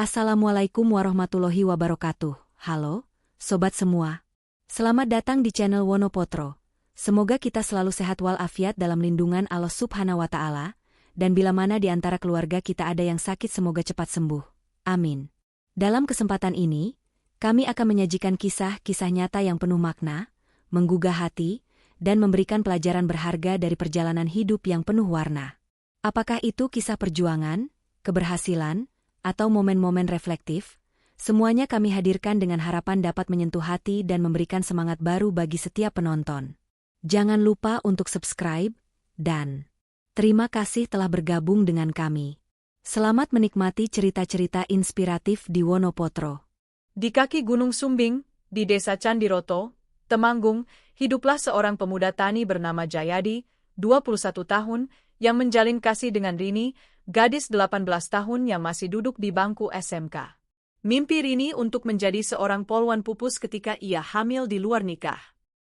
Assalamualaikum warahmatullahi wabarakatuh. Halo, sobat semua. Selamat datang di channel Wonopotro. Semoga kita selalu sehat walafiat dalam lindungan Allah Subhanahu wa Ta'ala, dan bila mana di antara keluarga kita ada yang sakit semoga cepat sembuh. Amin. Dalam kesempatan ini, kami akan menyajikan kisah-kisah nyata yang penuh makna, menggugah hati, dan memberikan pelajaran berharga dari perjalanan hidup yang penuh warna. Apakah itu kisah perjuangan, keberhasilan, atau momen-momen reflektif? Semuanya kami hadirkan dengan harapan dapat menyentuh hati dan memberikan semangat baru bagi setiap penonton. Jangan lupa untuk subscribe, dan terima kasih telah bergabung dengan kami. Selamat menikmati cerita-cerita inspiratif di Wonopotro. Di kaki Gunung Sumbing, di desa Candiroto, Temanggung, hiduplah seorang pemuda tani bernama Jayadi, 21 tahun, yang menjalin kasih dengan Rini, gadis 18 tahun yang masih duduk di bangku SMK. Mimpi Rini untuk menjadi seorang polwan pupus ketika ia hamil di luar nikah.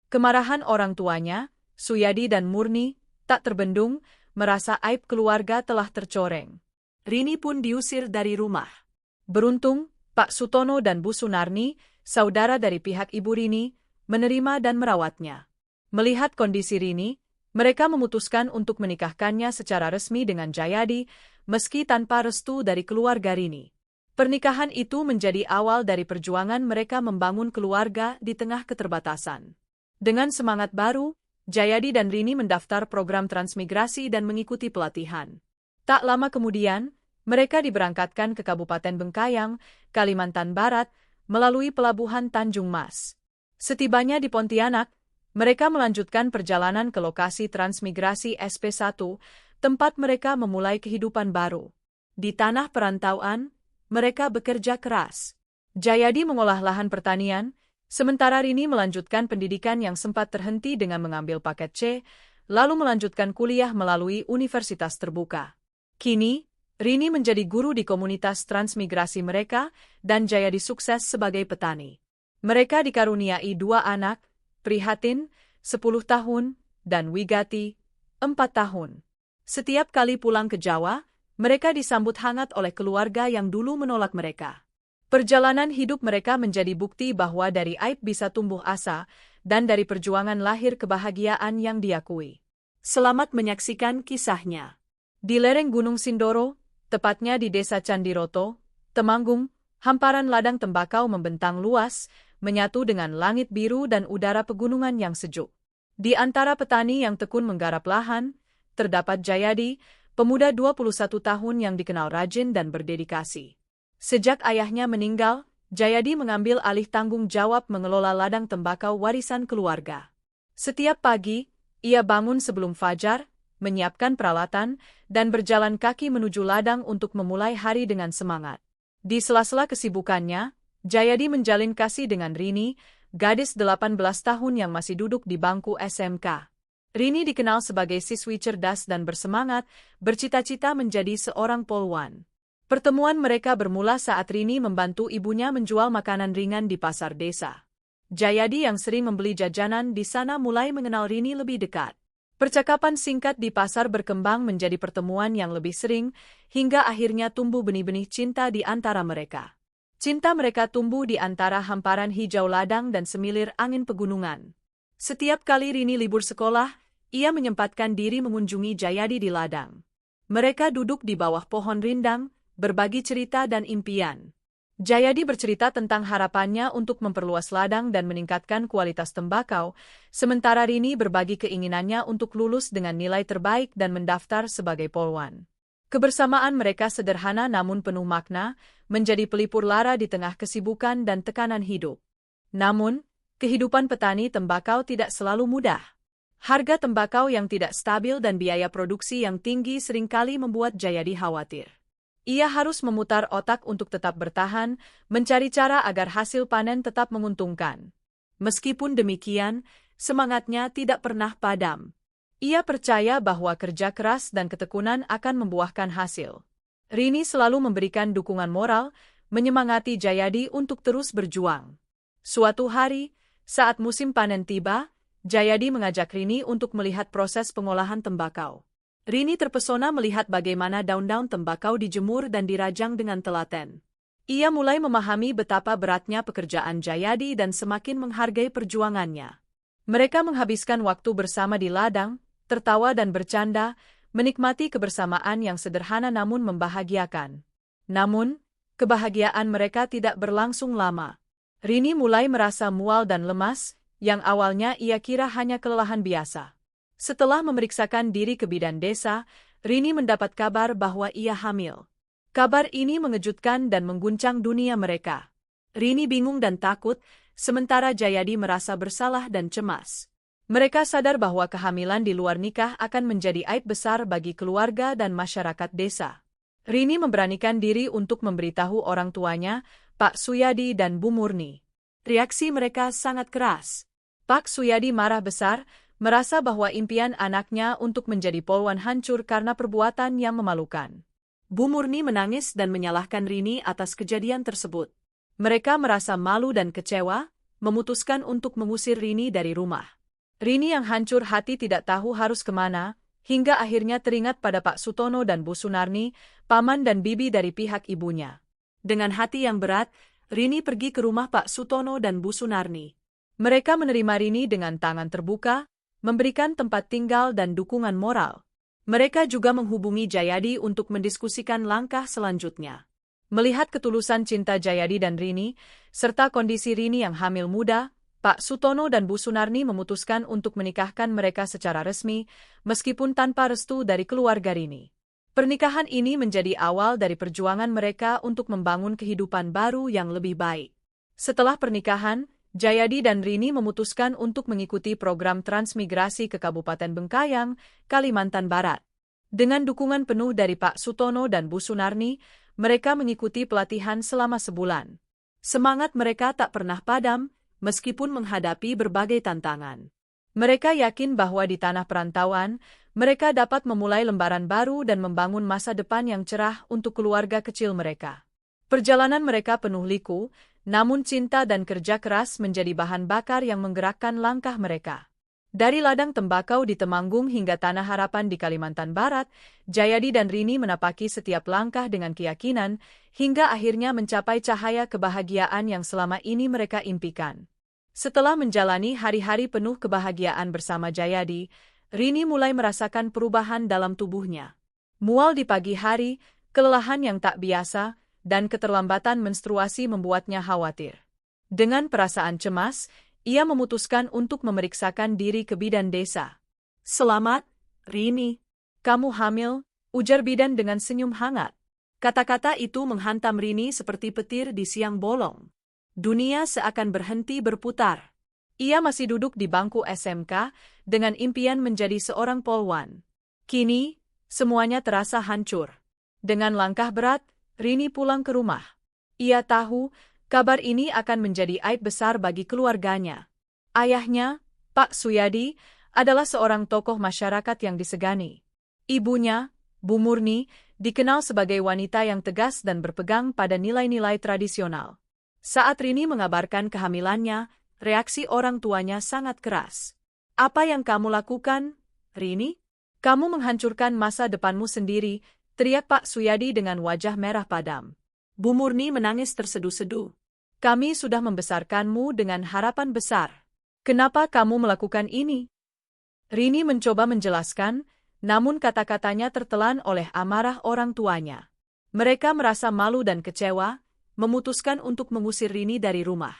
Kemarahan orang tuanya, Suyadi dan Murni, tak terbendung, merasa aib keluarga telah tercoreng. Rini pun diusir dari rumah. Beruntung, Pak Sutono dan Bu Sunarni, saudara dari pihak Ibu Rini, menerima dan merawatnya. Melihat kondisi Rini, mereka memutuskan untuk menikahkannya secara resmi dengan Jayadi, meski tanpa restu dari keluarga Rini. Pernikahan itu menjadi awal dari perjuangan mereka membangun keluarga di tengah keterbatasan. Dengan semangat baru, Jayadi dan Rini mendaftar program transmigrasi dan mengikuti pelatihan. Tak lama kemudian, mereka diberangkatkan ke Kabupaten Bengkayang, Kalimantan Barat, melalui pelabuhan Tanjung Mas. Setibanya di Pontianak, mereka melanjutkan perjalanan ke lokasi transmigrasi SP1, tempat mereka memulai kehidupan baru. Di tanah perantauan, mereka bekerja keras. Jayadi mengolah lahan pertanian, sementara Rini melanjutkan pendidikan yang sempat terhenti dengan mengambil paket C, lalu melanjutkan kuliah melalui Universitas Terbuka. Kini, Rini menjadi guru di komunitas transmigrasi mereka, dan Jayadi sukses sebagai petani. Mereka dikaruniai 2 anak, Prihatin, 10 tahun, dan Wigati, 4 tahun. Setiap kali pulang ke Jawa, mereka disambut hangat oleh keluarga yang dulu menolak mereka. Perjalanan hidup mereka menjadi bukti bahwa dari aib bisa tumbuh asa, dan dari perjuangan lahir kebahagiaan yang diakui. Selamat menyaksikan kisahnya. Di lereng Gunung Sindoro, tepatnya di desa Candiroto, Temanggung, hamparan ladang tembakau membentang luas, menyatu dengan langit biru dan udara pegunungan yang sejuk. Di antara petani yang tekun menggarap lahan, terdapat Jayadi, pemuda 21 tahun yang dikenal rajin dan berdedikasi. Sejak ayahnya meninggal, Jayadi mengambil alih tanggung jawab mengelola ladang tembakau warisan keluarga. Setiap pagi, ia bangun sebelum fajar, menyiapkan peralatan, dan berjalan kaki menuju ladang untuk memulai hari dengan semangat. Di sela-sela kesibukannya, Jayadi menjalin kasih dengan Rini, gadis 18 tahun yang masih duduk di bangku SMK. Rini dikenal sebagai siswi cerdas dan bersemangat, bercita-cita menjadi seorang polwan. Pertemuan mereka bermula saat Rini membantu ibunya menjual makanan ringan di pasar desa. Jayadi yang sering membeli jajanan di sana mulai mengenal Rini lebih dekat. Percakapan singkat di pasar berkembang menjadi pertemuan yang lebih sering, hingga akhirnya tumbuh benih-benih cinta di antara mereka. Cinta mereka tumbuh di antara hamparan hijau ladang dan semilir angin pegunungan. Setiap kali Rini libur sekolah, ia menyempatkan diri mengunjungi Jayadi di ladang. Mereka duduk di bawah pohon rindang, berbagi cerita dan impian. Jayadi bercerita tentang harapannya untuk memperluas ladang dan meningkatkan kualitas tembakau, sementara Rini berbagi keinginannya untuk lulus dengan nilai terbaik dan mendaftar sebagai polwan. Kebersamaan mereka sederhana namun penuh makna, menjadi pelipur lara di tengah kesibukan dan tekanan hidup. Namun, kehidupan petani tembakau tidak selalu mudah. Harga tembakau yang tidak stabil dan biaya produksi yang tinggi seringkali membuat Jayadi khawatir. Ia harus memutar otak untuk tetap bertahan, mencari cara agar hasil panen tetap menguntungkan. Meskipun demikian, semangatnya tidak pernah padam. Ia percaya bahwa kerja keras dan ketekunan akan membuahkan hasil. Rini selalu memberikan dukungan moral, menyemangati Jayadi untuk terus berjuang. Suatu hari, saat musim panen tiba, Jayadi mengajak Rini untuk melihat proses pengolahan tembakau. Rini terpesona melihat bagaimana daun-daun tembakau dijemur dan dirajang dengan telaten. Ia mulai memahami betapa beratnya pekerjaan Jayadi dan semakin menghargai perjuangannya. Mereka menghabiskan waktu bersama di ladang, tertawa dan bercanda, menikmati kebersamaan yang sederhana namun membahagiakan. Namun, kebahagiaan mereka tidak berlangsung lama. Rini mulai merasa mual dan lemas, yang awalnya ia kira hanya kelelahan biasa. Setelah memeriksakan diri ke bidan desa, Rini mendapat kabar bahwa ia hamil. Kabar ini mengejutkan dan mengguncang dunia mereka. Rini bingung dan takut, sementara Jayadi merasa bersalah dan cemas. Mereka sadar bahwa kehamilan di luar nikah akan menjadi aib besar bagi keluarga dan masyarakat desa. Rini memberanikan diri untuk memberitahu orang tuanya, Pak Suyadi dan Bu Murni. Reaksi mereka sangat keras. Pak Suyadi marah besar, merasa bahwa impian anaknya untuk menjadi polwan hancur karena perbuatan yang memalukan. Bu Murni menangis dan menyalahkan Rini atas kejadian tersebut. Mereka merasa malu dan kecewa, memutuskan untuk mengusir Rini dari rumah. Rini yang hancur hati tidak tahu harus kemana, hingga akhirnya teringat pada Pak Sutono dan Bu Sunarni, paman dan bibi dari pihak ibunya. Dengan hati yang berat, Rini pergi ke rumah Pak Sutono dan Bu Sunarni. Mereka menerima Rini dengan tangan terbuka, memberikan tempat tinggal dan dukungan moral. Mereka juga menghubungi Jayadi untuk mendiskusikan langkah selanjutnya. Melihat ketulusan cinta Jayadi dan Rini, serta kondisi Rini yang hamil muda, Pak Sutono dan Bu Sunarni memutuskan untuk menikahkan mereka secara resmi, meskipun tanpa restu dari keluarga Rini. Pernikahan ini menjadi awal dari perjuangan mereka untuk membangun kehidupan baru yang lebih baik. Setelah pernikahan, Jayadi dan Rini memutuskan untuk mengikuti program transmigrasi ke Kabupaten Bengkayang, Kalimantan Barat. Dengan dukungan penuh dari Pak Sutono dan Bu Sunarni, mereka mengikuti pelatihan selama sebulan. Semangat mereka tak pernah padam, meskipun menghadapi berbagai tantangan. Mereka yakin bahwa di tanah perantauan, mereka dapat memulai lembaran baru dan membangun masa depan yang cerah untuk keluarga kecil mereka. Perjalanan mereka penuh liku, namun cinta dan kerja keras menjadi bahan bakar yang menggerakkan langkah mereka. Dari ladang tembakau di Temanggung hingga Tanah Harapan di Kalimantan Barat, Jayadi dan Rini menapaki setiap langkah dengan keyakinan, hingga akhirnya mencapai cahaya kebahagiaan yang selama ini mereka impikan. Setelah menjalani hari-hari penuh kebahagiaan bersama Jayadi, Rini mulai merasakan perubahan dalam tubuhnya. Mual di pagi hari, kelelahan yang tak biasa, dan keterlambatan menstruasi membuatnya khawatir. Dengan perasaan cemas, ia memutuskan untuk memeriksakan diri ke bidan desa. "Selamat, Rini. Kamu hamil," ujar bidan dengan senyum hangat. Kata-kata itu menghantam Rini seperti petir di siang bolong. Dunia seakan berhenti berputar. Ia masih duduk di bangku SMK, dengan impian menjadi seorang polwan. Kini, semuanya terasa hancur. Dengan langkah berat, Rini pulang ke rumah. Ia tahu, kabar ini akan menjadi aib besar bagi keluarganya. Ayahnya, Pak Suyadi, adalah seorang tokoh masyarakat yang disegani. Ibunya, Bu Murni, dikenal sebagai wanita yang tegas dan berpegang pada nilai-nilai tradisional. Saat Rini mengabarkan kehamilannya, reaksi orang tuanya sangat keras. "Apa yang kamu lakukan, Rini? Kamu menghancurkan masa depanmu sendiri," teriak Pak Suyadi dengan wajah merah padam. Bu Murni menangis terseduh-seduh. "Kami sudah membesarkanmu dengan harapan besar. Kenapa kamu melakukan ini?" Rini mencoba menjelaskan, namun kata-katanya tertelan oleh amarah orang tuanya. Mereka merasa malu dan kecewa, memutuskan untuk mengusir Rini dari rumah.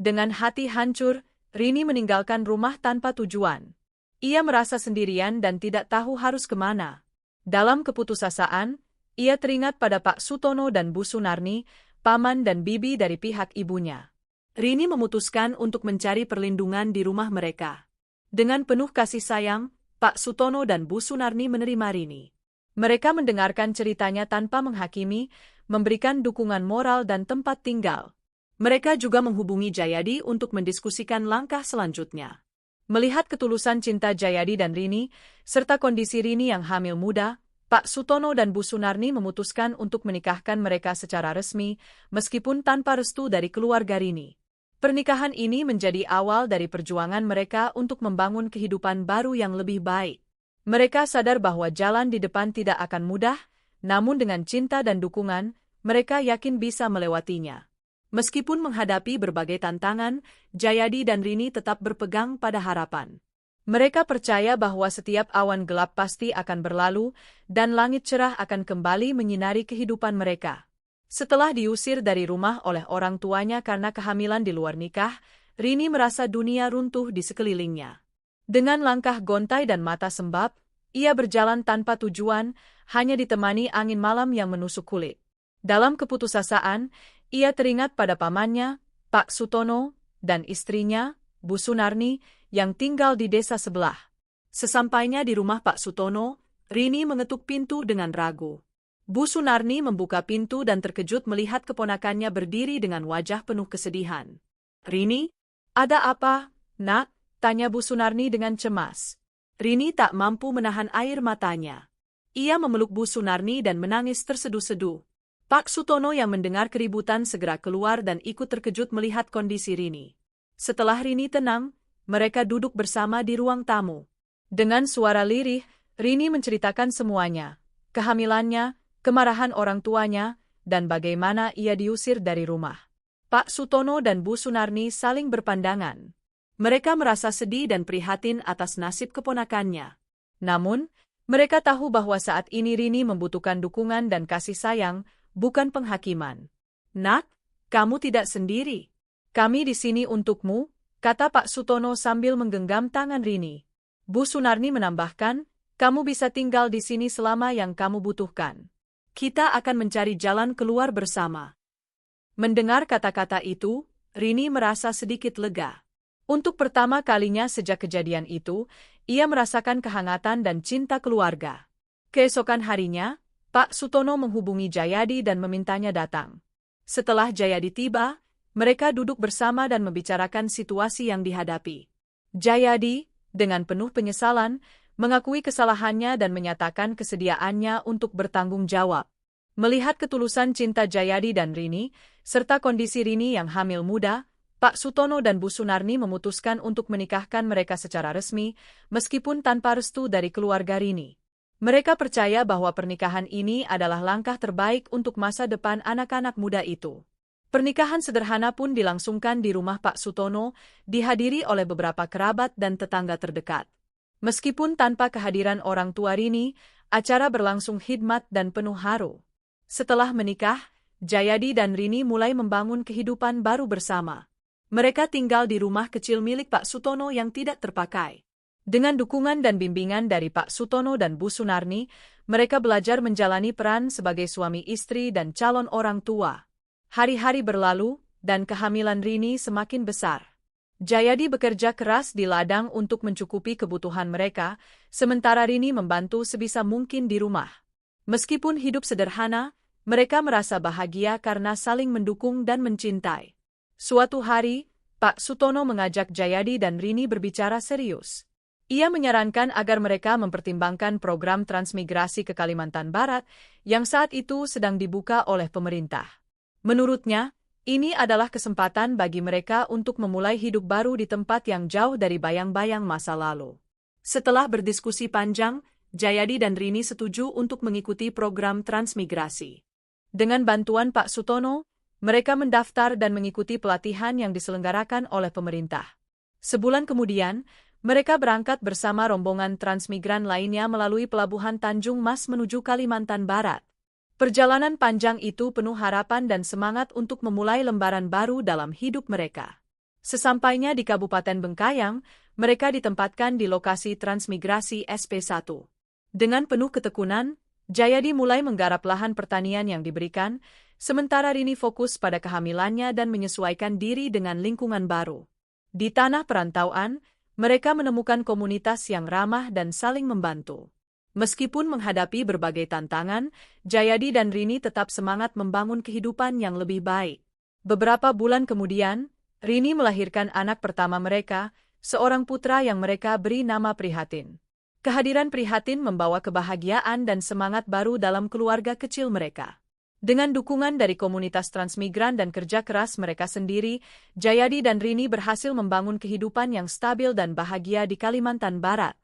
Dengan hati hancur, Rini meninggalkan rumah tanpa tujuan. Ia merasa sendirian dan tidak tahu harus kemana. Dalam keputusasaan, ia teringat pada Pak Sutono dan Bu Sunarni, paman dan bibi dari pihak ibunya. Rini memutuskan untuk mencari perlindungan di rumah mereka. Dengan penuh kasih sayang, Pak Sutono dan Bu Sunarni menerima Rini. Mereka mendengarkan ceritanya tanpa menghakimi, memberikan dukungan moral dan tempat tinggal. Mereka juga menghubungi Jayadi untuk mendiskusikan langkah selanjutnya. Melihat ketulusan cinta Jayadi dan Rini, serta kondisi Rini yang hamil muda, Pak Sutono dan Bu Sunarni memutuskan untuk menikahkan mereka secara resmi, meskipun tanpa restu dari keluarga Rini. Pernikahan ini menjadi awal dari perjuangan mereka untuk membangun kehidupan baru yang lebih baik. Mereka sadar bahwa jalan di depan tidak akan mudah, namun dengan cinta dan dukungan, mereka yakin bisa melewatinya. Meskipun menghadapi berbagai tantangan, Jayadi dan Rini tetap berpegang pada harapan. Mereka percaya bahwa setiap awan gelap pasti akan berlalu, dan langit cerah akan kembali menyinari kehidupan mereka. Setelah diusir dari rumah oleh orang tuanya karena kehamilan di luar nikah, Rini merasa dunia runtuh di sekelilingnya. Dengan langkah gontai dan mata sembab, ia berjalan tanpa tujuan, hanya ditemani angin malam yang menusuk kulit. Dalam keputusasaan, ia teringat pada pamannya, Pak Sutono, dan istrinya, Bu Sunarni, yang tinggal di desa sebelah. Sesampainya di rumah Pak Sutono, Rini mengetuk pintu dengan ragu. Bu Sunarni membuka pintu dan terkejut melihat keponakannya berdiri dengan wajah penuh kesedihan. "Rini, ada apa, Nak?" tanya Bu Sunarni dengan cemas. Rini tak mampu menahan air matanya. Ia memeluk Bu Sunarni dan menangis terseduh-seduh. Pak Sutono yang mendengar keributan segera keluar dan ikut terkejut melihat kondisi Rini. Setelah Rini tenang, mereka duduk bersama di ruang tamu. Dengan suara lirih, Rini menceritakan semuanya. Kehamilannya, kemarahan orang tuanya, dan bagaimana ia diusir dari rumah. Pak Sutono dan Bu Sunarni saling berpandangan. Mereka merasa sedih dan prihatin atas nasib keponakannya. Namun, mereka tahu bahwa saat ini Rini membutuhkan dukungan dan kasih sayang, bukan penghakiman. "Nak, kamu tidak sendiri. Kami di sini untukmu," kata Pak Sutono sambil menggenggam tangan Rini. Bu Sunarni menambahkan, "Kamu bisa tinggal di sini selama yang kamu butuhkan. Kita akan mencari jalan keluar bersama." Mendengar kata-kata itu, Rini merasa sedikit lega. Untuk pertama kalinya sejak kejadian itu, ia merasakan kehangatan dan cinta keluarga. Keesokan harinya, Pak Sutono menghubungi Jayadi dan memintanya datang. Setelah Jayadi tiba, mereka duduk bersama dan membicarakan situasi yang dihadapi. Jayadi, dengan penuh penyesalan, mengakui kesalahannya dan menyatakan kesediaannya untuk bertanggung jawab. Melihat ketulusan cinta Jayadi dan Rini, serta kondisi Rini yang hamil muda, Pak Sutono dan Bu Sunarni memutuskan untuk menikahkan mereka secara resmi, meskipun tanpa restu dari keluarga Rini. Mereka percaya bahwa pernikahan ini adalah langkah terbaik untuk masa depan anak-anak muda itu. Pernikahan sederhana pun dilangsungkan di rumah Pak Sutono, dihadiri oleh beberapa kerabat dan tetangga terdekat. Meskipun tanpa kehadiran orang tua Rini, acara berlangsung khidmat dan penuh haru. Setelah menikah, Jayadi dan Rini mulai membangun kehidupan baru bersama. Mereka tinggal di rumah kecil milik Pak Sutono yang tidak terpakai. Dengan dukungan dan bimbingan dari Pak Sutono dan Bu Sunarni, mereka belajar menjalani peran sebagai suami istri dan calon orang tua. Hari-hari berlalu, dan kehamilan Rini semakin besar. Jayadi bekerja keras di ladang untuk mencukupi kebutuhan mereka, sementara Rini membantu sebisa mungkin di rumah. Meskipun hidup sederhana, mereka merasa bahagia karena saling mendukung dan mencintai. Suatu hari, Pak Sutono mengajak Jayadi dan Rini berbicara serius. Ia menyarankan agar mereka mempertimbangkan program transmigrasi ke Kalimantan Barat yang saat itu sedang dibuka oleh pemerintah. Menurutnya, ini adalah kesempatan bagi mereka untuk memulai hidup baru di tempat yang jauh dari bayang-bayang masa lalu. Setelah berdiskusi panjang, Jayadi dan Rini setuju untuk mengikuti program transmigrasi. Dengan bantuan Pak Sutono, mereka mendaftar dan mengikuti pelatihan yang diselenggarakan oleh pemerintah. Sebulan kemudian, mereka berangkat bersama rombongan transmigran lainnya melalui pelabuhan Tanjung Mas menuju Kalimantan Barat. Perjalanan panjang itu penuh harapan dan semangat untuk memulai lembaran baru dalam hidup mereka. Sesampainya di Kabupaten Bengkayang, mereka ditempatkan di lokasi transmigrasi SP1. Dengan penuh ketekunan, Jayadi mulai menggarap lahan pertanian yang diberikan, sementara Rini fokus pada kehamilannya dan menyesuaikan diri dengan lingkungan baru. Di tanah perantauan, mereka menemukan komunitas yang ramah dan saling membantu. Meskipun menghadapi berbagai tantangan, Jayadi dan Rini tetap semangat membangun kehidupan yang lebih baik. Beberapa bulan kemudian, Rini melahirkan anak pertama mereka, seorang putra yang mereka beri nama Prihatin. Kehadiran Prihatin membawa kebahagiaan dan semangat baru dalam keluarga kecil mereka. Dengan dukungan dari komunitas transmigran dan kerja keras mereka sendiri, Jayadi dan Rini berhasil membangun kehidupan yang stabil dan bahagia di Kalimantan Barat.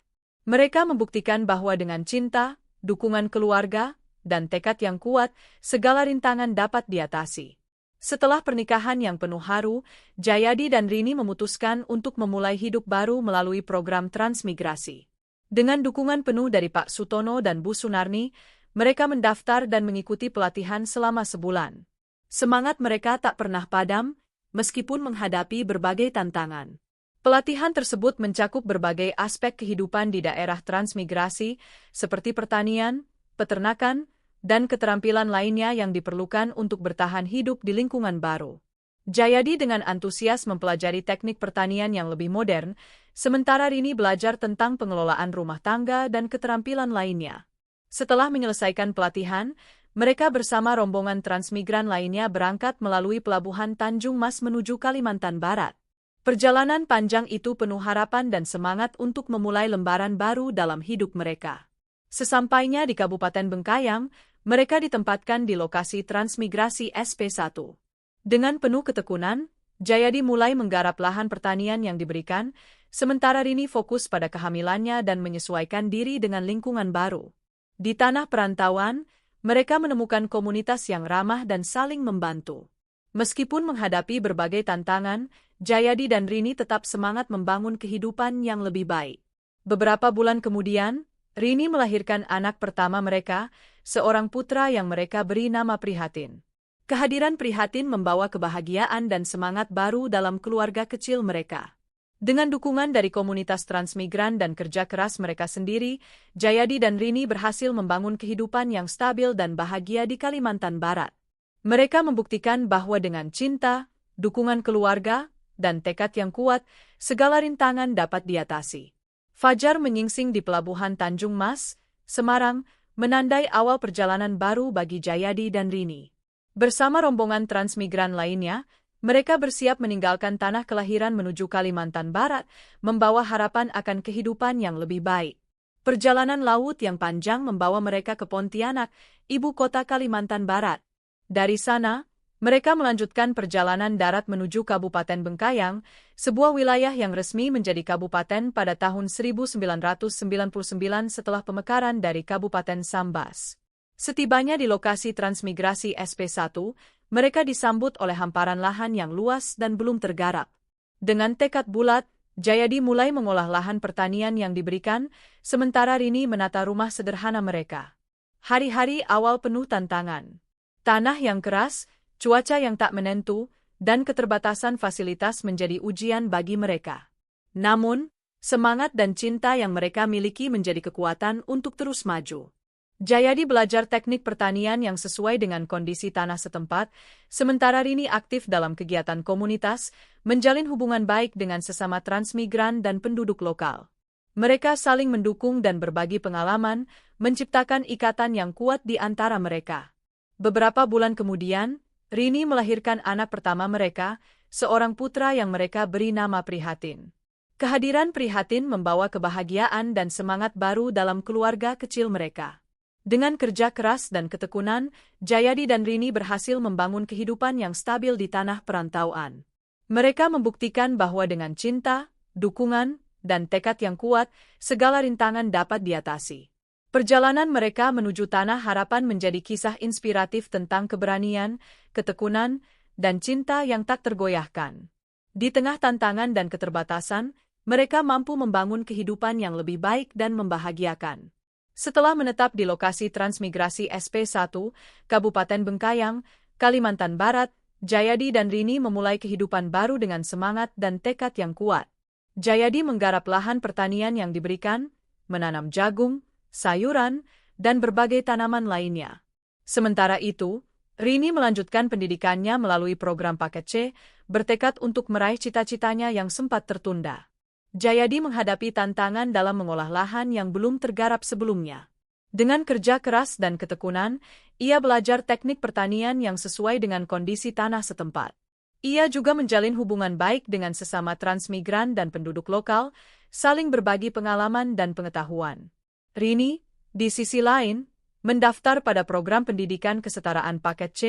Mereka membuktikan bahwa dengan cinta, dukungan keluarga, dan tekad yang kuat, segala rintangan dapat diatasi. Setelah pernikahan yang penuh haru, Jayadi dan Rini memutuskan untuk memulai hidup baru melalui program transmigrasi. Dengan dukungan penuh dari Pak Sutono dan Bu Sunarni, mereka mendaftar dan mengikuti pelatihan selama sebulan. Semangat mereka tak pernah padam, meskipun menghadapi berbagai tantangan. Pelatihan tersebut mencakup berbagai aspek kehidupan di daerah transmigrasi, seperti pertanian, peternakan, dan keterampilan lainnya yang diperlukan untuk bertahan hidup di lingkungan baru. Jayadi dengan antusias mempelajari teknik pertanian yang lebih modern, sementara Rini belajar tentang pengelolaan rumah tangga dan keterampilan lainnya. Setelah menyelesaikan pelatihan, mereka bersama rombongan transmigran lainnya berangkat melalui pelabuhan Tanjung Mas menuju Kalimantan Barat. Perjalanan panjang itu penuh harapan dan semangat untuk memulai lembaran baru dalam hidup mereka. Sesampainya di Kabupaten Bengkayang, mereka ditempatkan di lokasi transmigrasi SP1. Dengan penuh ketekunan, Jayadi mulai menggarap lahan pertanian yang diberikan, sementara Rini fokus pada kehamilannya dan menyesuaikan diri dengan lingkungan baru. Di tanah perantauan, mereka menemukan komunitas yang ramah dan saling membantu. Meskipun menghadapi berbagai tantangan, Jayadi dan Rini tetap semangat membangun kehidupan yang lebih baik. Beberapa bulan kemudian, Rini melahirkan anak pertama mereka, seorang putra yang mereka beri nama Prihatin. Kehadiran Prihatin membawa kebahagiaan dan semangat baru dalam keluarga kecil mereka. Dengan dukungan dari komunitas transmigran dan kerja keras mereka sendiri, Jayadi dan Rini berhasil membangun kehidupan yang stabil dan bahagia di Kalimantan Barat. Mereka membuktikan bahwa dengan cinta, dukungan keluarga, dan tekad yang kuat, segala rintangan dapat diatasi. Fajar menyingsing di pelabuhan Tanjung Mas, Semarang, menandai awal perjalanan baru bagi Jayadi dan Rini. Bersama rombongan transmigran lainnya, mereka bersiap meninggalkan tanah kelahiran menuju Kalimantan Barat, membawa harapan akan kehidupan yang lebih baik. Perjalanan laut yang panjang membawa mereka ke Pontianak, ibu kota Kalimantan Barat. Dari sana, mereka melanjutkan perjalanan darat menuju Kabupaten Bengkayang, sebuah wilayah yang resmi menjadi kabupaten pada tahun 1999 setelah pemekaran dari Kabupaten Sambas. Setibanya di lokasi transmigrasi SP1, mereka disambut oleh hamparan lahan yang luas dan belum tergarap. Dengan tekad bulat, Jayadi mulai mengolah lahan pertanian yang diberikan, sementara Rini menata rumah sederhana mereka. Hari-hari awal penuh tantangan. Tanah yang keras, cuaca yang tak menentu, dan keterbatasan fasilitas menjadi ujian bagi mereka. Namun, semangat dan cinta yang mereka miliki menjadi kekuatan untuk terus maju. Jayadi belajar teknik pertanian yang sesuai dengan kondisi tanah setempat, sementara Rini aktif dalam kegiatan komunitas, menjalin hubungan baik dengan sesama transmigran dan penduduk lokal. Mereka saling mendukung dan berbagi pengalaman, menciptakan ikatan yang kuat di antara mereka. Beberapa bulan kemudian, Rini melahirkan anak pertama mereka, seorang putra yang mereka beri nama Prihatin. Kehadiran Prihatin membawa kebahagiaan dan semangat baru dalam keluarga kecil mereka. Dengan kerja keras dan ketekunan, Jayadi dan Rini berhasil membangun kehidupan yang stabil di tanah perantauan. Mereka membuktikan bahwa dengan cinta, dukungan, dan tekad yang kuat, segala rintangan dapat diatasi. Perjalanan mereka menuju tanah harapan menjadi kisah inspiratif tentang keberanian, ketekunan, dan cinta yang tak tergoyahkan. Di tengah tantangan dan keterbatasan, mereka mampu membangun kehidupan yang lebih baik dan membahagiakan. Setelah menetap di lokasi transmigrasi SP1, Kabupaten Bengkayang, Kalimantan Barat, Jayadi dan Rini memulai kehidupan baru dengan semangat dan tekad yang kuat. Jayadi menggarap lahan pertanian yang diberikan, menanam jagung, sayuran, dan berbagai tanaman lainnya. Sementara itu, Rini melanjutkan pendidikannya melalui program paket C, bertekad untuk meraih cita-citanya yang sempat tertunda. Jayadi menghadapi tantangan dalam mengolah lahan yang belum tergarap sebelumnya. Dengan kerja keras dan ketekunan, ia belajar teknik pertanian yang sesuai dengan kondisi tanah setempat. Ia juga menjalin hubungan baik dengan sesama transmigran dan penduduk lokal, saling berbagi pengalaman dan pengetahuan. Rini, di sisi lain, mendaftar pada program pendidikan kesetaraan paket C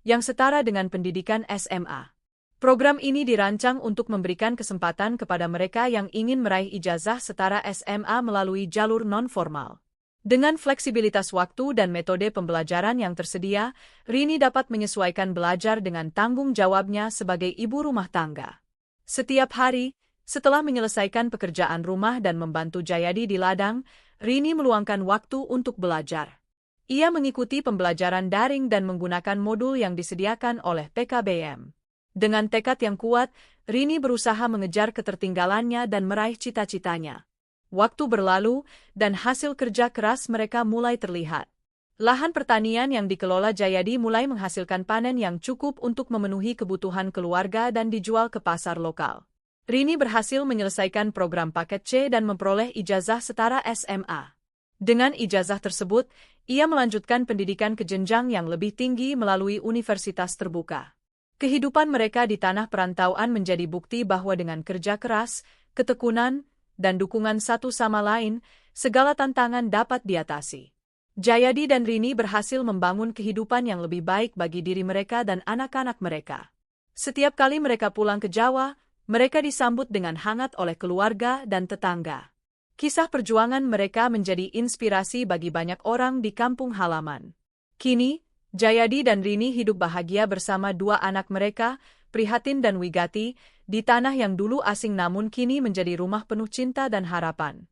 yang setara dengan pendidikan SMA. Program ini dirancang untuk memberikan kesempatan kepada mereka yang ingin meraih ijazah setara SMA melalui jalur non-formal. Dengan fleksibilitas waktu dan metode pembelajaran yang tersedia, Rini dapat menyesuaikan belajar dengan tanggung jawabnya sebagai ibu rumah tangga. Setiap hari, setelah menyelesaikan pekerjaan rumah dan membantu Jayadi di ladang, Rini meluangkan waktu untuk belajar. Ia mengikuti pembelajaran daring dan menggunakan modul yang disediakan oleh PKBM. Dengan tekad yang kuat, Rini berusaha mengejar ketertinggalannya dan meraih cita-citanya. Waktu berlalu, dan hasil kerja keras mereka mulai terlihat. Lahan pertanian yang dikelola Jayadi mulai menghasilkan panen yang cukup untuk memenuhi kebutuhan keluarga dan dijual ke pasar lokal. Rini berhasil menyelesaikan program paket C dan memperoleh ijazah setara SMA. Dengan ijazah tersebut, ia melanjutkan pendidikan ke jenjang yang lebih tinggi melalui universitas terbuka. Kehidupan mereka di tanah perantauan menjadi bukti bahwa dengan kerja keras, ketekunan, dan dukungan satu sama lain, segala tantangan dapat diatasi. Jayadi dan Rini berhasil membangun kehidupan yang lebih baik bagi diri mereka dan anak-anak mereka. Setiap kali mereka pulang ke Jawa, mereka disambut dengan hangat oleh keluarga dan tetangga. Kisah perjuangan mereka menjadi inspirasi bagi banyak orang di kampung halaman. Kini, Jayadi dan Rini hidup bahagia bersama dua anak mereka, Prihatin dan Wigati, di tanah yang dulu asing namun kini menjadi rumah penuh cinta dan harapan.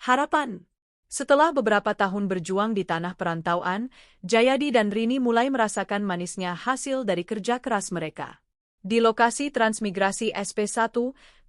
Harapan. Setelah beberapa tahun berjuang di tanah perantauan, Jayadi dan Rini mulai merasakan manisnya hasil dari kerja keras mereka. Di lokasi transmigrasi SP1,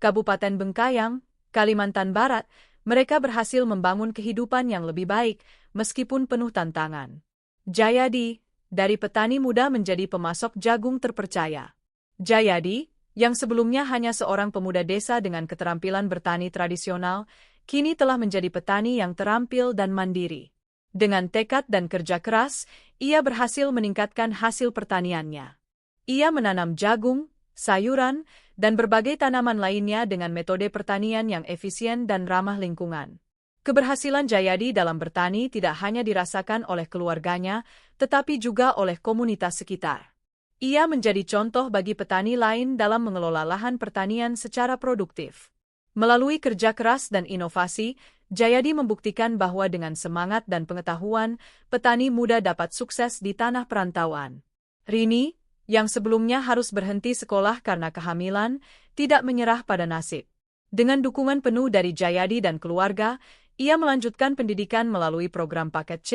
Kabupaten Bengkayang, Kalimantan Barat, mereka berhasil membangun kehidupan yang lebih baik, meskipun penuh tantangan. Jayadi, dari petani muda menjadi pemasok jagung terpercaya. Jayadi, yang sebelumnya hanya seorang pemuda desa dengan keterampilan bertani tradisional, kini telah menjadi petani yang terampil dan mandiri. Dengan tekad dan kerja keras, ia berhasil meningkatkan hasil pertaniannya. Ia menanam jagung, sayuran, dan berbagai tanaman lainnya dengan metode pertanian yang efisien dan ramah lingkungan. Keberhasilan Jayadi dalam bertani tidak hanya dirasakan oleh keluarganya, tetapi juga oleh komunitas sekitar. Ia menjadi contoh bagi petani lain dalam mengelola lahan pertanian secara produktif. Melalui kerja keras dan inovasi, Jayadi membuktikan bahwa dengan semangat dan pengetahuan, petani muda dapat sukses di tanah perantauan. Rini, yang sebelumnya harus berhenti sekolah karena kehamilan, tidak menyerah pada nasib. Dengan dukungan penuh dari Jayadi dan keluarga, ia melanjutkan pendidikan melalui program paket C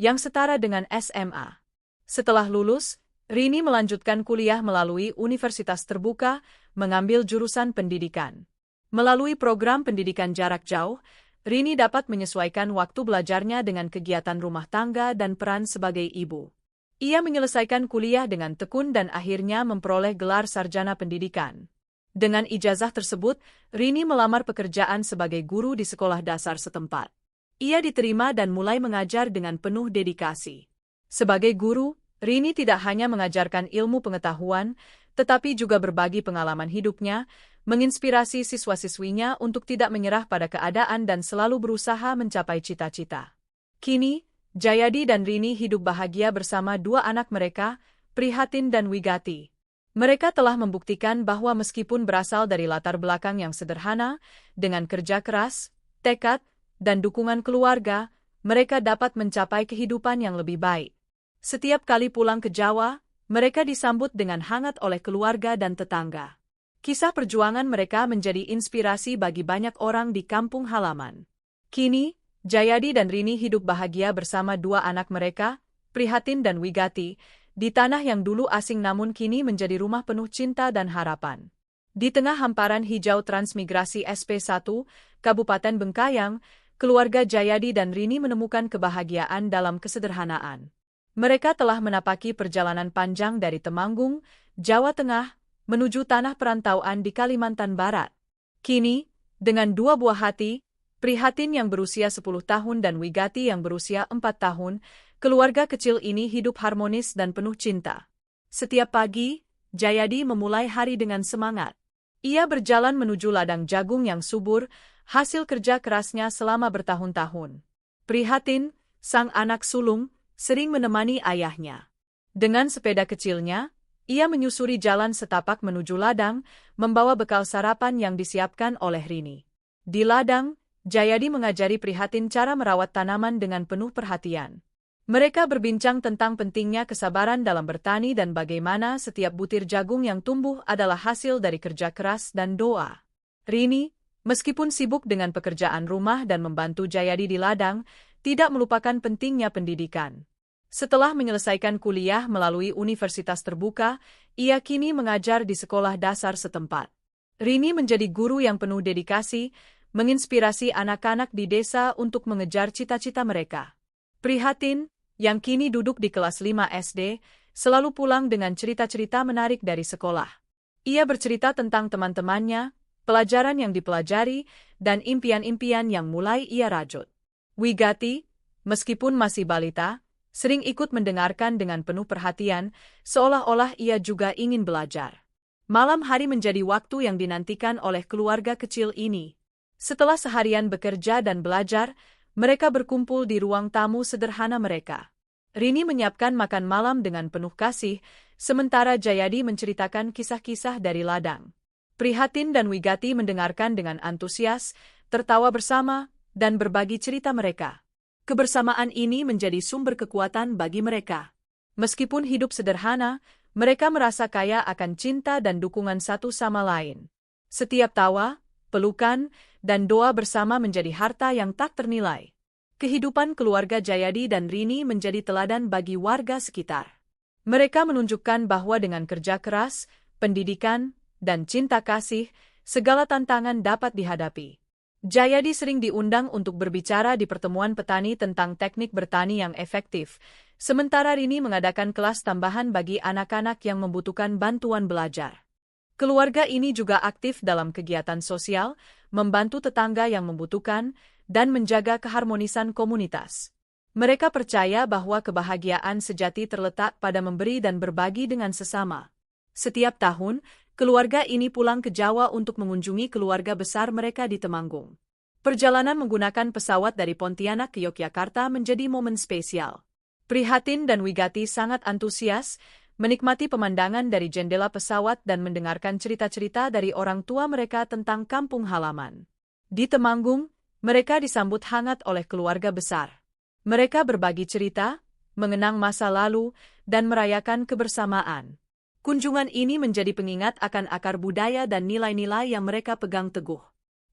yang setara dengan SMA. Setelah lulus, Rini melanjutkan kuliah melalui Universitas Terbuka, mengambil jurusan pendidikan. Melalui program pendidikan jarak jauh, Rini dapat menyesuaikan waktu belajarnya dengan kegiatan rumah tangga dan peran sebagai ibu. Ia menyelesaikan kuliah dengan tekun dan akhirnya memperoleh gelar sarjana pendidikan. Dengan ijazah tersebut, Rini melamar pekerjaan sebagai guru di sekolah dasar setempat. Ia diterima dan mulai mengajar dengan penuh dedikasi. Sebagai guru, Rini tidak hanya mengajarkan ilmu pengetahuan, tetapi juga berbagi pengalaman hidupnya, menginspirasi siswa-siswinya untuk tidak menyerah pada keadaan dan selalu berusaha mencapai cita-cita. Kini, Jayadi dan Rini hidup bahagia bersama dua anak mereka, Prihatin dan Wigati. Mereka telah membuktikan bahwa meskipun berasal dari latar belakang yang sederhana, dengan kerja keras, tekad, dan dukungan keluarga, mereka dapat mencapai kehidupan yang lebih baik. Setiap kali pulang ke Jawa, mereka disambut dengan hangat oleh keluarga dan tetangga. Kisah perjuangan mereka menjadi inspirasi bagi banyak orang di kampung halaman. Kini, Jayadi dan Rini hidup bahagia bersama dua anak mereka, Prihatin dan Wigati, di tanah yang dulu asing namun kini menjadi rumah penuh cinta dan harapan. Di tengah hamparan hijau transmigrasi SP1, Kabupaten Bengkayang, keluarga Jayadi dan Rini menemukan kebahagiaan dalam kesederhanaan. Mereka telah menapaki perjalanan panjang dari Temanggung, Jawa Tengah, menuju tanah perantauan di Kalimantan Barat. Kini, dengan dua buah hati, Prihatin yang berusia 10 tahun dan Wigati yang berusia 4 tahun, keluarga kecil ini hidup harmonis dan penuh cinta. Setiap pagi, Jayadi memulai hari dengan semangat. Ia berjalan menuju ladang jagung yang subur, hasil kerja kerasnya selama bertahun-tahun. Prihatin, sang anak sulung, sering menemani ayahnya. Dengan sepeda kecilnya, ia menyusuri jalan setapak menuju ladang, membawa bekal sarapan yang disiapkan oleh Rini. Di ladang, Jayadi mengajari Prihatin cara merawat tanaman dengan penuh perhatian. Mereka berbincang tentang pentingnya kesabaran dalam bertani dan bagaimana setiap butir jagung yang tumbuh adalah hasil dari kerja keras dan doa. Rini, meskipun sibuk dengan pekerjaan rumah dan membantu Jayadi di ladang, tidak melupakan pentingnya pendidikan. Setelah menyelesaikan kuliah melalui universitas terbuka, ia kini mengajar di sekolah dasar setempat. Rini menjadi guru yang penuh dedikasi, menginspirasi anak-anak di desa untuk mengejar cita-cita mereka. Prihatin, yang kini duduk di kelas 5 SD, selalu pulang dengan cerita-cerita menarik dari sekolah. Ia bercerita tentang teman-temannya, pelajaran yang dipelajari, dan impian-impian yang mulai ia rajut. Wigati, meskipun masih balita, sering ikut mendengarkan dengan penuh perhatian, seolah-olah ia juga ingin belajar. Malam hari menjadi waktu yang dinantikan oleh keluarga kecil ini. Setelah seharian bekerja dan belajar, mereka berkumpul di ruang tamu sederhana mereka. Rini menyiapkan makan malam dengan penuh kasih, sementara Jayadi menceritakan kisah-kisah dari ladang. Prihatin dan Wigati mendengarkan dengan antusias, tertawa bersama, dan berbagi cerita mereka. Kebersamaan ini menjadi sumber kekuatan bagi mereka. Meskipun hidup sederhana, mereka merasa kaya akan cinta dan dukungan satu sama lain. Setiap tawa, pelukan, dan doa bersama menjadi harta yang tak ternilai. Kehidupan keluarga Jayadi dan Rini menjadi teladan bagi warga sekitar. Mereka menunjukkan bahwa dengan kerja keras, pendidikan, dan cinta kasih, segala tantangan dapat dihadapi. Jayadi sering diundang untuk berbicara di pertemuan petani tentang teknik bertani yang efektif, sementara Rini mengadakan kelas tambahan bagi anak-anak yang membutuhkan bantuan belajar. Keluarga ini juga aktif dalam kegiatan sosial, membantu tetangga yang membutuhkan, dan menjaga keharmonisan komunitas. Mereka percaya bahwa kebahagiaan sejati terletak pada memberi dan berbagi dengan sesama. Setiap tahun, keluarga ini pulang ke Jawa untuk mengunjungi keluarga besar mereka di Temanggung. Perjalanan menggunakan pesawat dari Pontianak ke Yogyakarta menjadi momen spesial. Prihatin dan Wigati sangat antusias, menikmati pemandangan dari jendela pesawat dan mendengarkan cerita-cerita dari orang tua mereka tentang kampung halaman. Di Temanggung, mereka disambut hangat oleh keluarga besar. Mereka berbagi cerita, mengenang masa lalu, dan merayakan kebersamaan. Kunjungan ini menjadi pengingat akan akar budaya dan nilai-nilai yang mereka pegang teguh.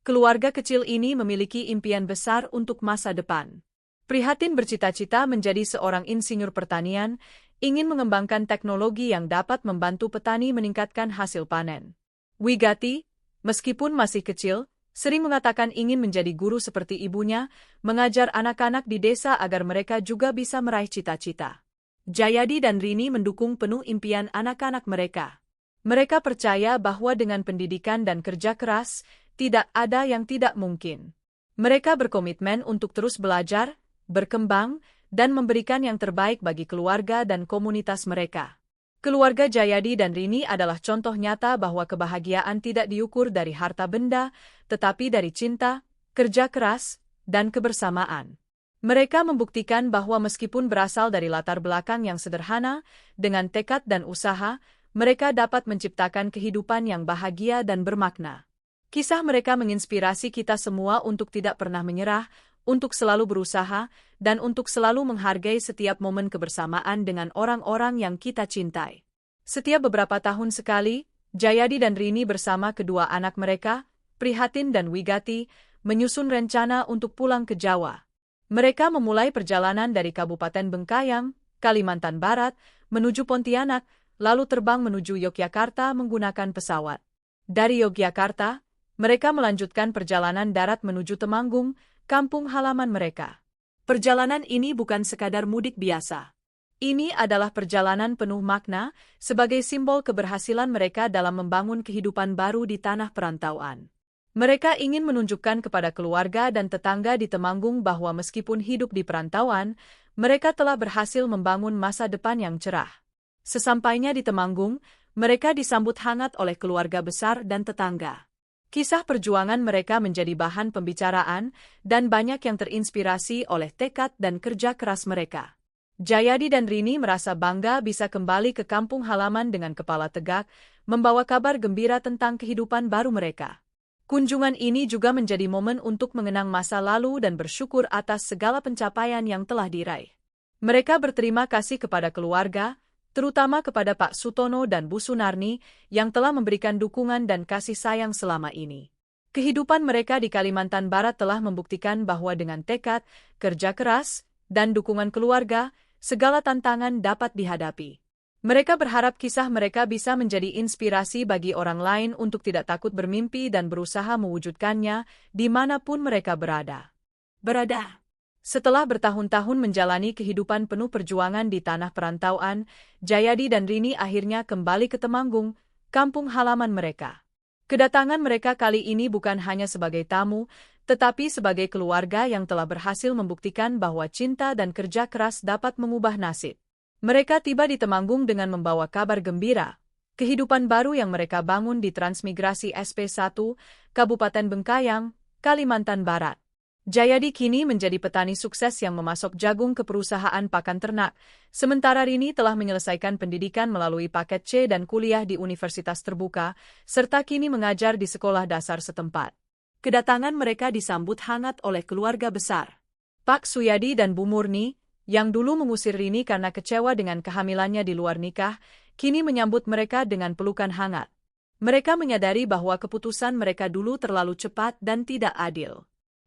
Keluarga kecil ini memiliki impian besar untuk masa depan. Prihatin bercita-cita menjadi seorang insinyur pertanian, ingin mengembangkan teknologi yang dapat membantu petani meningkatkan hasil panen. Wigati, meskipun masih kecil, sering mengatakan ingin menjadi guru seperti ibunya, mengajar anak-anak di desa agar mereka juga bisa meraih cita-cita. Jayadi dan Rini mendukung penuh impian anak-anak mereka. Mereka percaya bahwa dengan pendidikan dan kerja keras, tidak ada yang tidak mungkin. Mereka berkomitmen untuk terus belajar, berkembang, dan memberikan yang terbaik bagi keluarga dan komunitas mereka. Keluarga Jayadi dan Rini adalah contoh nyata bahwa kebahagiaan tidak diukur dari harta benda, tetapi dari cinta, kerja keras, dan kebersamaan. Mereka membuktikan bahwa meskipun berasal dari latar belakang yang sederhana, dengan tekad dan usaha, mereka dapat menciptakan kehidupan yang bahagia dan bermakna. Kisah mereka menginspirasi kita semua untuk tidak pernah menyerah, untuk selalu berusaha, dan untuk selalu menghargai setiap momen kebersamaan dengan orang-orang yang kita cintai. Setiap beberapa tahun sekali, Jayadi dan Rini bersama kedua anak mereka, Prihatin dan Wigati, menyusun rencana untuk pulang ke Jawa. Mereka memulai perjalanan dari Kabupaten Bengkayang, Kalimantan Barat, menuju Pontianak, lalu terbang menuju Yogyakarta menggunakan pesawat. Dari Yogyakarta, mereka melanjutkan perjalanan darat menuju Temanggung, kampung halaman mereka. Perjalanan ini bukan sekadar mudik biasa. Ini adalah perjalanan penuh makna, sebagai simbol keberhasilan mereka dalam membangun kehidupan baru di tanah perantauan. Mereka ingin menunjukkan kepada keluarga dan tetangga di Temanggung bahwa meskipun hidup di perantauan, mereka telah berhasil membangun masa depan yang cerah. Sesampainya di Temanggung, mereka disambut hangat oleh keluarga besar dan tetangga. Kisah perjuangan mereka menjadi bahan pembicaraan, dan banyak yang terinspirasi oleh tekad dan kerja keras mereka. Jayadi dan Rini merasa bangga bisa kembali ke kampung halaman dengan kepala tegak, membawa kabar gembira tentang kehidupan baru mereka. Kunjungan ini juga menjadi momen untuk mengenang masa lalu dan bersyukur atas segala pencapaian yang telah diraih. Mereka berterima kasih kepada keluarga, terutama kepada Pak Sutono dan Bu Sunarni yang telah memberikan dukungan dan kasih sayang selama ini. Kehidupan mereka di Kalimantan Barat telah membuktikan bahwa dengan tekad, kerja keras, dan dukungan keluarga, segala tantangan dapat dihadapi. Mereka berharap kisah mereka bisa menjadi inspirasi bagi orang lain untuk tidak takut bermimpi dan berusaha mewujudkannya dimanapun mereka berada. Setelah bertahun-tahun menjalani kehidupan penuh perjuangan di tanah perantauan, Jayadi dan Rini akhirnya kembali ke Temanggung, kampung halaman mereka. Kedatangan mereka kali ini bukan hanya sebagai tamu, tetapi sebagai keluarga yang telah berhasil membuktikan bahwa cinta dan kerja keras dapat mengubah nasib. Mereka tiba di Temanggung dengan membawa kabar gembira, kehidupan baru yang mereka bangun di Transmigrasi SP1, Kabupaten Bengkayang, Kalimantan Barat. Jayadi kini menjadi petani sukses yang memasok jagung ke perusahaan pakan ternak, sementara Rini telah menyelesaikan pendidikan melalui paket C dan kuliah di Universitas Terbuka, serta kini mengajar di sekolah dasar setempat. Kedatangan mereka disambut hangat oleh keluarga besar. Pak Suyadi dan Bu Murni, yang dulu mengusir Rini karena kecewa dengan kehamilannya di luar nikah, kini menyambut mereka dengan pelukan hangat. Mereka menyadari bahwa keputusan mereka dulu terlalu cepat dan tidak adil.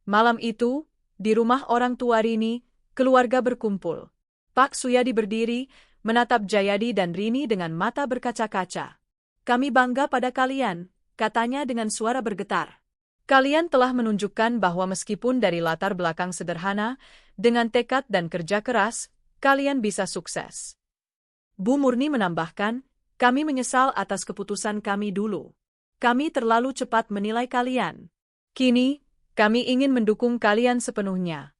Malam itu, di rumah orang tua Rini, keluarga berkumpul. Pak Suyadi berdiri, menatap Jayadi dan Rini dengan mata berkaca-kaca. "Kami bangga pada kalian," katanya dengan suara bergetar. "Kalian telah menunjukkan bahwa meskipun dari latar belakang sederhana, dengan tekad dan kerja keras, kalian bisa sukses." Bu Murni menambahkan, "Kami menyesal atas keputusan kami dulu. Kami terlalu cepat menilai kalian. Kini, kami ingin mendukung kalian sepenuhnya."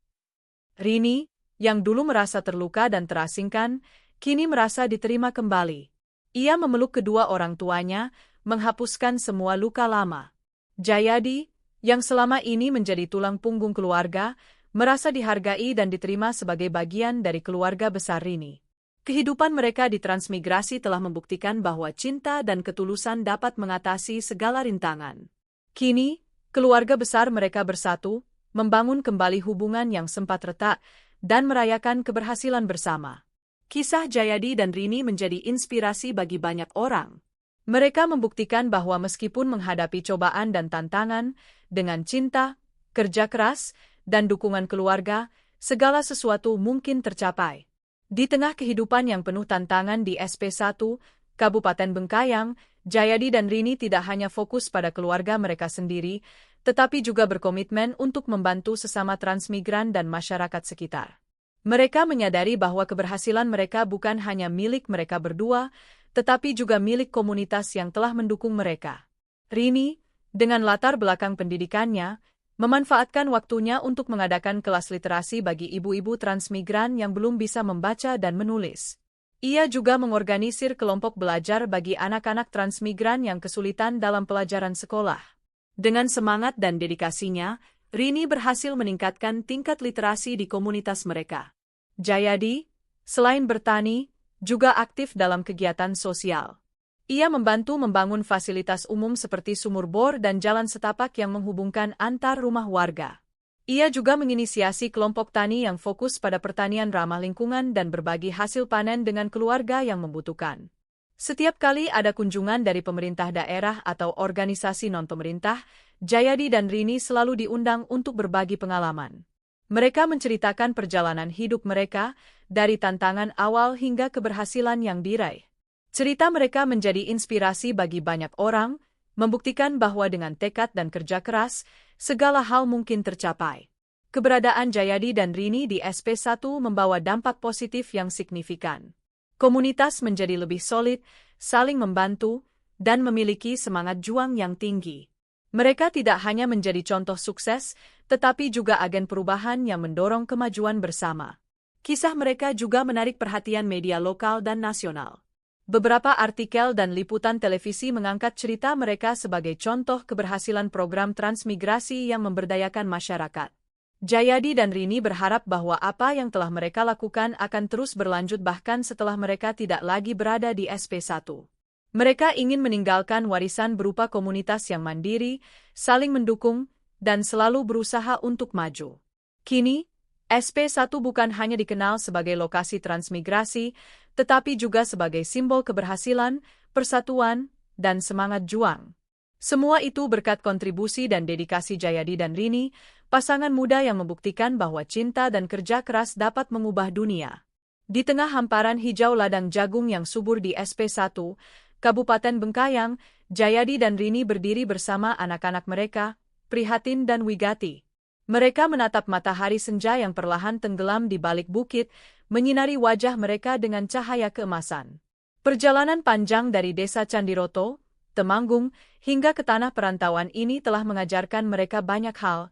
Rini, yang dulu merasa terluka dan terasingkan, kini merasa diterima kembali. Ia memeluk kedua orang tuanya, menghapuskan semua luka lama. Jayadi, yang selama ini menjadi tulang punggung keluarga, merasa dihargai dan diterima sebagai bagian dari keluarga besar Rini. Kehidupan mereka di Transmigrasi telah membuktikan bahwa cinta dan ketulusan dapat mengatasi segala rintangan. Kini, keluarga besar mereka bersatu, membangun kembali hubungan yang sempat retak, dan merayakan keberhasilan bersama. Kisah Jayadi dan Rini menjadi inspirasi bagi banyak orang. Mereka membuktikan bahwa meskipun menghadapi cobaan dan tantangan, dengan cinta, kerja keras, dan dukungan keluarga, segala sesuatu mungkin tercapai. Di tengah kehidupan yang penuh tantangan di SP1, Kabupaten Bengkayang, Jayadi dan Rini tidak hanya fokus pada keluarga mereka sendiri, tetapi juga berkomitmen untuk membantu sesama transmigran dan masyarakat sekitar. Mereka menyadari bahwa keberhasilan mereka bukan hanya milik mereka berdua, tetapi juga milik komunitas yang telah mendukung mereka. Rini, dengan latar belakang pendidikannya, memanfaatkan waktunya untuk mengadakan kelas literasi bagi ibu-ibu transmigran yang belum bisa membaca dan menulis. Ia juga mengorganisir kelompok belajar bagi anak-anak transmigran yang kesulitan dalam pelajaran sekolah. Dengan semangat dan dedikasinya, Rini berhasil meningkatkan tingkat literasi di komunitas mereka. Jayadi, selain bertani, juga aktif dalam kegiatan sosial. Ia membantu membangun fasilitas umum seperti sumur bor dan jalan setapak yang menghubungkan antar rumah warga. Ia juga menginisiasi kelompok tani yang fokus pada pertanian ramah lingkungan dan berbagi hasil panen dengan keluarga yang membutuhkan. Setiap kali ada kunjungan dari pemerintah daerah atau organisasi non-pemerintah, Jayadi dan Rini selalu diundang untuk berbagi pengalaman. Mereka menceritakan perjalanan hidup mereka, dari tantangan awal hingga keberhasilan yang diraih. Cerita mereka menjadi inspirasi bagi banyak orang, membuktikan bahwa dengan tekad dan kerja keras, segala hal mungkin tercapai. Keberadaan Jayadi dan Rini di SP1 membawa dampak positif yang signifikan. Komunitas menjadi lebih solid, saling membantu, dan memiliki semangat juang yang tinggi. Mereka tidak hanya menjadi contoh sukses, tetapi juga agen perubahan yang mendorong kemajuan bersama. Kisah mereka juga menarik perhatian media lokal dan nasional. Beberapa artikel dan liputan televisi mengangkat cerita mereka sebagai contoh keberhasilan program transmigrasi yang memberdayakan masyarakat. Jayadi dan Rini berharap bahwa apa yang telah mereka lakukan akan terus berlanjut bahkan setelah mereka tidak lagi berada di SP1. Mereka ingin meninggalkan warisan berupa komunitas yang mandiri, saling mendukung, dan selalu berusaha untuk maju. Kini, SP1 bukan hanya dikenal sebagai lokasi transmigrasi, tetapi juga sebagai simbol keberhasilan, persatuan, dan semangat juang. Semua itu berkat kontribusi dan dedikasi Jayadi dan Rini, pasangan muda yang membuktikan bahwa cinta dan kerja keras dapat mengubah dunia. Di tengah hamparan hijau ladang jagung yang subur di SP1, Kabupaten Bengkayang, Jayadi dan Rini berdiri bersama anak-anak mereka, Prihatin dan Wigati. Mereka menatap matahari senja yang perlahan tenggelam di balik bukit, menyinari wajah mereka dengan cahaya keemasan. Perjalanan panjang dari desa Candiroto, Temanggung, hingga ke tanah perantauan ini telah mengajarkan mereka banyak hal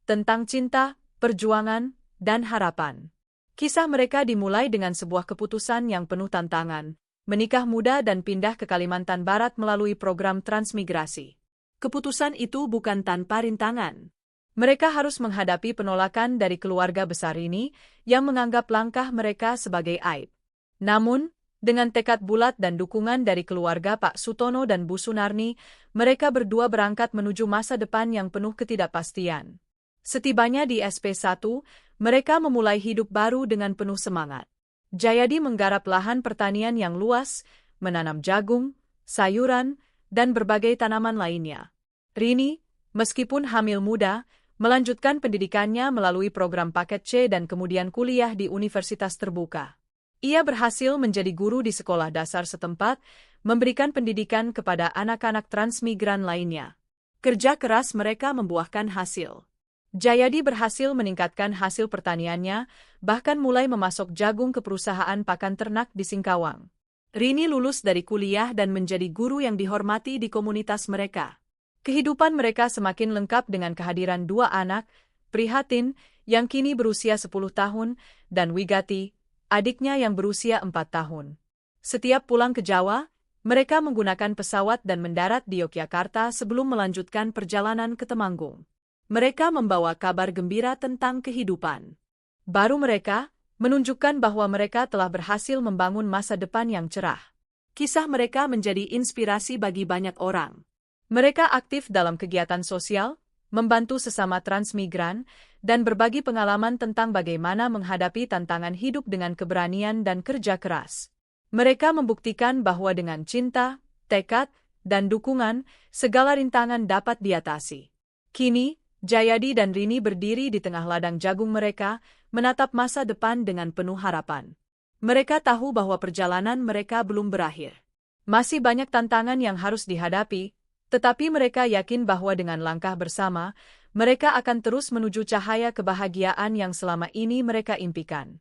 tentang cinta, perjuangan, dan harapan. Kisah mereka dimulai dengan sebuah keputusan yang penuh tantangan, menikah muda dan pindah ke Kalimantan Barat melalui program transmigrasi. Keputusan itu bukan tanpa rintangan. Mereka harus menghadapi penolakan dari keluarga besar ini yang menganggap langkah mereka sebagai aib. Namun, dengan tekad bulat dan dukungan dari keluarga Pak Sutono dan Bu Sunarni, mereka berdua berangkat menuju masa depan yang penuh ketidakpastian. Setibanya di SP1, mereka memulai hidup baru dengan penuh semangat. Jayadi menggarap lahan pertanian yang luas, menanam jagung, sayuran, dan berbagai tanaman lainnya. Rini, meskipun hamil muda, melanjutkan pendidikannya melalui program paket C dan kemudian kuliah di universitas terbuka. Ia berhasil menjadi guru di sekolah dasar setempat, memberikan pendidikan kepada anak-anak transmigran lainnya. Kerja keras mereka membuahkan hasil. Jayadi berhasil meningkatkan hasil pertaniannya, bahkan mulai memasok jagung ke perusahaan pakan ternak di Singkawang. Rini lulus dari kuliah dan menjadi guru yang dihormati di komunitas mereka. Kehidupan mereka semakin lengkap dengan kehadiran dua anak, Prihatin, yang kini berusia 10 tahun, dan Wigati, adiknya yang berusia 4 tahun. Setiap pulang ke Jawa, mereka menggunakan pesawat dan mendarat di Yogyakarta sebelum melanjutkan perjalanan ke Temanggung. Mereka membawa kabar gembira tentang kehidupan baru mereka, menunjukkan bahwa mereka telah berhasil membangun masa depan yang cerah. Kisah mereka menjadi inspirasi bagi banyak orang. Mereka aktif dalam kegiatan sosial, membantu sesama transmigran, dan berbagi pengalaman tentang bagaimana menghadapi tantangan hidup dengan keberanian dan kerja keras. Mereka membuktikan bahwa dengan cinta, tekad, dan dukungan, segala rintangan dapat diatasi. Kini, Jayadi dan Rini berdiri di tengah ladang jagung mereka, menatap masa depan dengan penuh harapan. Mereka tahu bahwa perjalanan mereka belum berakhir. Masih banyak tantangan yang harus dihadapi, tetapi mereka yakin bahwa dengan langkah bersama, mereka akan terus menuju cahaya kebahagiaan yang selama ini mereka impikan.